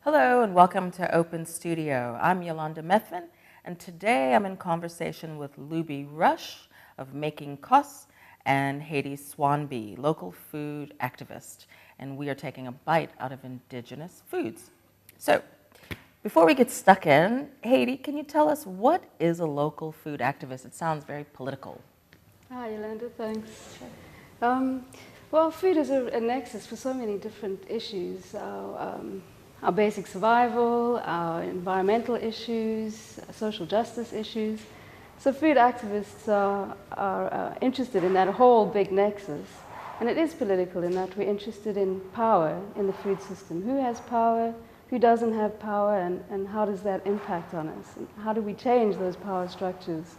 Hello and welcome to Open Studio. I'm Yolanda Methvin, and today I'm in conversation with Loubie Rusch of Making Kos and Haidee Swanby, local food activist, and we are taking a bite out of indigenous foods. So, before we get stuck in, Haidee, can you tell us what is a local food activist? It sounds very political. Hi, Yolanda, thanks. Well, food is a nexus for so many different issues. Our basic survival, our environmental issues, social justice issues. So food activists are interested in that whole big nexus. And it is political in that we're interested in power in the food system. Who has power? Who doesn't have power? And how does that impact on us? And how do we change those power structures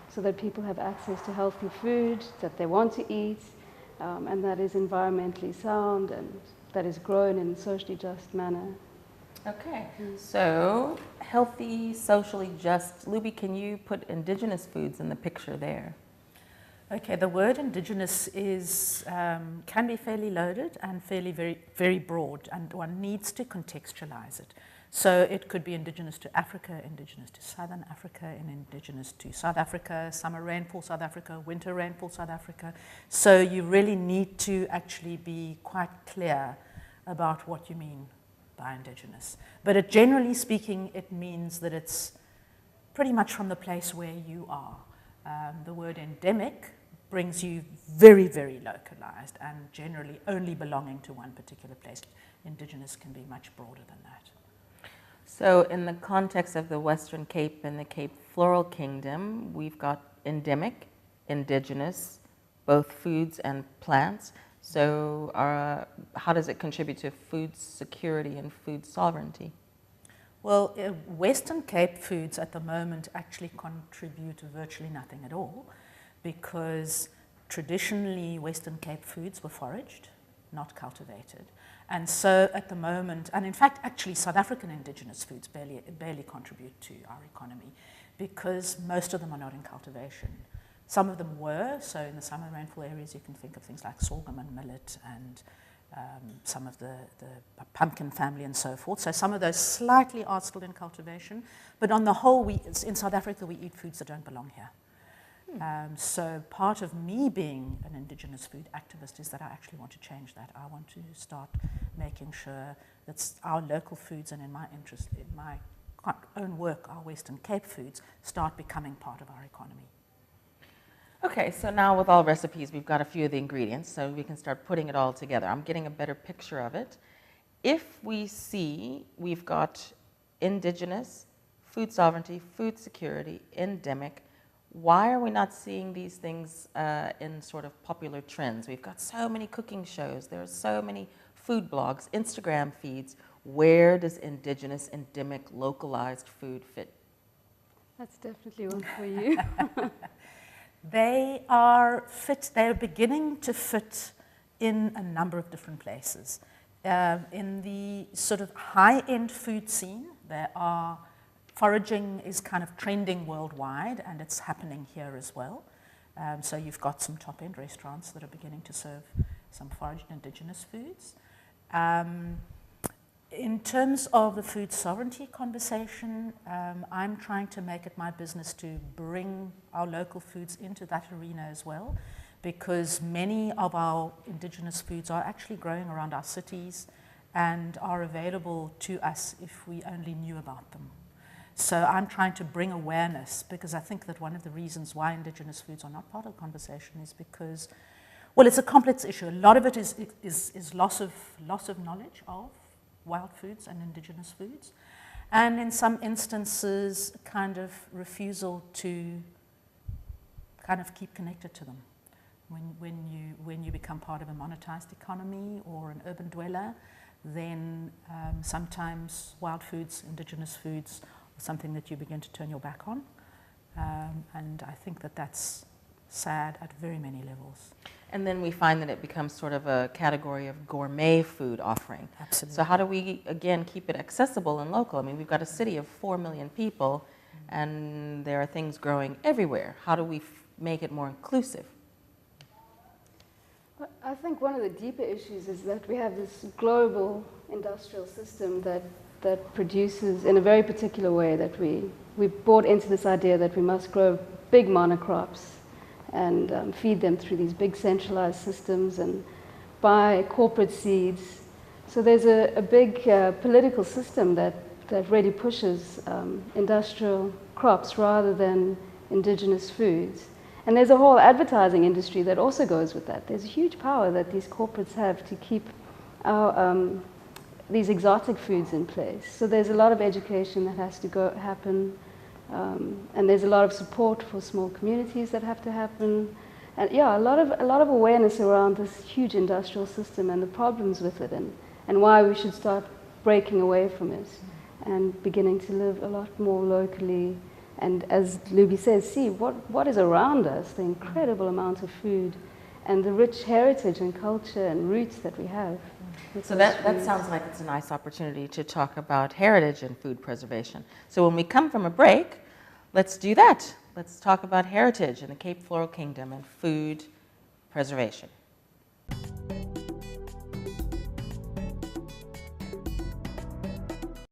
so that people have access to healthy food that they want to eat, and that is environmentally sound and that is grown in a socially just manner. Okay, so healthy, socially just. Loubie, can you put indigenous foods in the picture there? Okay, the word indigenous is can be fairly loaded and very broad, and one needs to contextualize it. So it could be indigenous to Africa, indigenous to Southern Africa, and indigenous to South Africa, summer rainfall South Africa, winter rainfall South Africa. So you really need to actually be quite clear about what you mean by indigenous. But generally speaking, it means that it's pretty much from the place where you are. The word endemic brings you very localized and generally only belonging to one particular place. Indigenous can be much broader than that. So in the context of the Western Cape and the Cape Floral Kingdom, we've got endemic, indigenous, both foods and plants. So how does it contribute to food security and food sovereignty? Well, Western Cape foods at the moment actually contribute virtually nothing at all, because traditionally Western Cape foods were foraged, not cultivated. And so at the moment, and in fact actually South African indigenous foods barely contribute to our economy, because most of them are not in cultivation. Some of them were, so in the summer rainfall areas you can think of things like sorghum and millet and some of the pumpkin family and so forth. So some of those slightly are still in cultivation, but on the whole, in South Africa we eat foods that don't belong here. So part of me being an indigenous food activist is that I actually want to change that. I want to start making sure that our local foods, and in my interest, in my own work, our Western Cape foods, start becoming part of our economy. Okay, so now with all recipes, we've got a few of the ingredients, so we can start putting it all together. I'm getting a better picture of it. If we see we've got indigenous, food sovereignty, food security, endemic, why are we not seeing these things in sort of popular trends? We've got so many cooking shows, there are so many food blogs, Instagram feeds. Where does indigenous, endemic, localized food fit? That's definitely one for you. They're beginning to fit in a number of different places. In the sort of high-end food scene, foraging is kind of trending worldwide, and it's happening here as well. So you've got some top-end restaurants that are beginning to serve some foraged indigenous foods. In terms of the food sovereignty conversation, I'm trying to make it my business to bring our local foods into that arena as well, because many of our indigenous foods are actually growing around our cities and are available to us if we only knew about them. So I'm trying to bring awareness, because I think that one of the reasons why indigenous foods are not part of the conversation is because, well, it's a complex issue. A lot of it is loss of knowledge of wild foods and indigenous foods, and in some instances kind of refusal to kind of keep connected to them. When you become part of a monetized economy or an urban dweller, then sometimes wild foods, indigenous foods, are something that you begin to turn your back on, and I think that that's sad at very many levels. And then we find that it becomes sort of a category of gourmet food offering. Absolutely. So how do we, again, keep it accessible and local? I mean, we've got a city of 4 million people, and there are things growing everywhere. How do we make it more inclusive? I think one of the deeper issues is that we have this global industrial system that that produces in a very particular way, that we bought into this idea that we must grow big monocrops and feed them through these big centralized systems and buy corporate seeds. So there's a big political system that really pushes industrial crops rather than indigenous foods. And there's a whole advertising industry that also goes with that. There's a huge power that these corporates have to keep our, these exotic foods in place. So there's a lot of education that has to happen, and there's a lot of support for small communities that have to happen. And yeah, a lot of awareness around this huge industrial system and the problems with it, and why we should start breaking away from it and beginning to live a lot more locally. And as Loubie says, see what is around us, the incredible amount of food and the rich heritage and culture and roots that we have. So that sounds like it's a nice opportunity to talk about heritage and food preservation. So when we come from a break, let's do that. Let's talk about heritage in the Cape Floral Kingdom and food preservation.